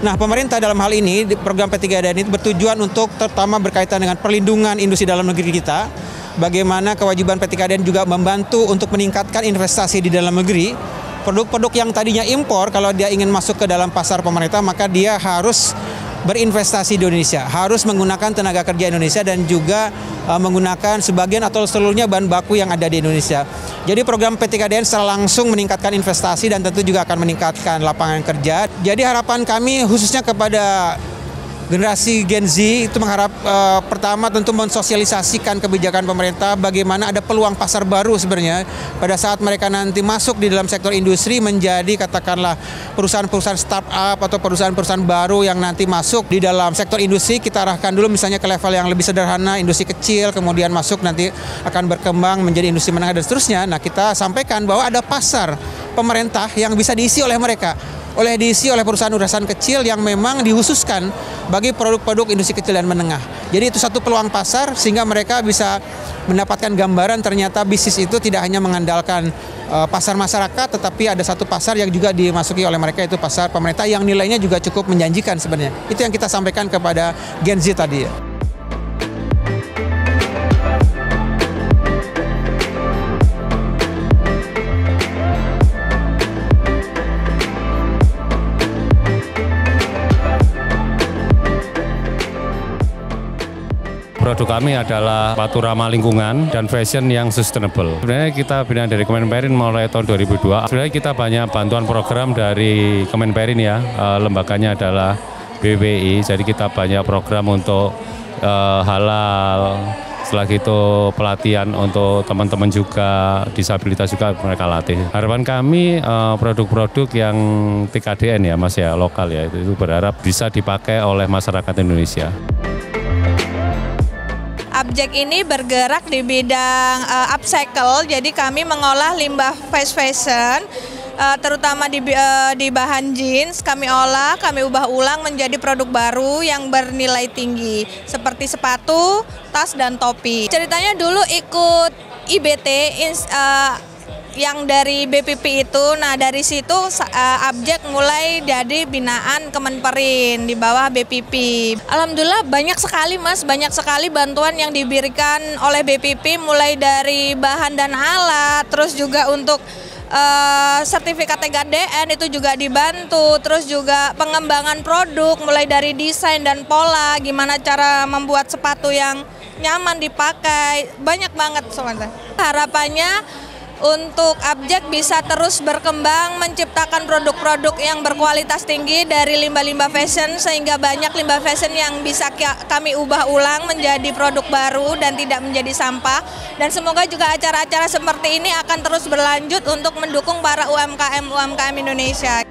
Nah, pemerintah dalam hal ini, program P3DN itu bertujuan untuk terutama berkaitan dengan perlindungan industri dalam negeri kita. Bagaimana kewajiban P3DN juga membantu untuk meningkatkan investasi di dalam negeri. Produk-produk yang tadinya impor, kalau dia ingin masuk ke dalam pasar pemerintah, maka dia harus berinvestasi di Indonesia, harus menggunakan tenaga kerja Indonesia dan juga menggunakan sebagian atau seluruhnya bahan baku yang ada di Indonesia. Jadi program P3DN secara langsung meningkatkan investasi dan tentu juga akan meningkatkan lapangan kerja. Jadi harapan kami khususnya kepada generasi Gen Z itu mengharap pertama tentu mensosialisasikan kebijakan pemerintah bagaimana ada peluang pasar baru sebenarnya pada saat mereka nanti masuk di dalam sektor industri menjadi katakanlah perusahaan-perusahaan startup atau perusahaan-perusahaan baru yang nanti masuk di dalam sektor industri. Kita arahkan dulu misalnya ke level yang lebih sederhana, industri kecil, kemudian masuk nanti akan berkembang menjadi industri menengah dan seterusnya. Nah, kita sampaikan bahwa ada pasar pemerintah yang bisa diisi oleh mereka. Diisi oleh perusahaan-perusahaan kecil yang memang dihususkan bagi produk-produk industri kecil dan menengah. Jadi itu satu peluang pasar sehingga mereka bisa mendapatkan gambaran ternyata bisnis itu tidak hanya mengandalkan pasar masyarakat, tetapi ada satu pasar yang juga dimasuki oleh mereka, itu pasar pemerintah yang nilainya juga cukup menjanjikan sebenarnya. Itu yang kita sampaikan kepada Gen Z tadi ya. Produk kami adalah sepatu ramah lingkungan dan fashion yang sustainable. Sebenarnya kita bina dari Kemenperin mulai tahun 2002. Sebenarnya kita banyak bantuan program dari Kemenperin ya, lembaganya adalah BPI. Jadi kita banyak program untuk halal, setelah itu pelatihan untuk teman-teman juga, disabilitas juga mereka latih. Harapan kami produk-produk yang TKDN ya Mas ya, lokal ya, itu berharap bisa dipakai oleh masyarakat Indonesia. Abjek ini bergerak di bidang upcycle, jadi kami mengolah limbah fast fashion, terutama di bahan jeans, kami olah, kami ubah ulang menjadi produk baru yang bernilai tinggi, seperti sepatu, tas, dan topi. Ceritanya dulu ikut IBT, yang dari BPP itu, nah dari situ Abjek mulai jadi binaan Kemenperin di bawah BPP. Alhamdulillah banyak sekali Mas, banyak sekali bantuan yang diberikan oleh BPP mulai dari bahan dan alat, terus juga untuk sertifikat TKDN itu juga dibantu, terus juga pengembangan produk mulai dari desain dan pola, gimana cara membuat sepatu yang nyaman dipakai, banyak banget sebenarnya. Harapannya untuk Abjek bisa terus berkembang menciptakan produk-produk yang berkualitas tinggi dari limbah-limbah fashion sehingga banyak limbah fashion yang bisa kami ubah ulang menjadi produk baru dan tidak menjadi sampah, dan semoga juga acara-acara seperti ini akan terus berlanjut untuk mendukung para UMKM Indonesia.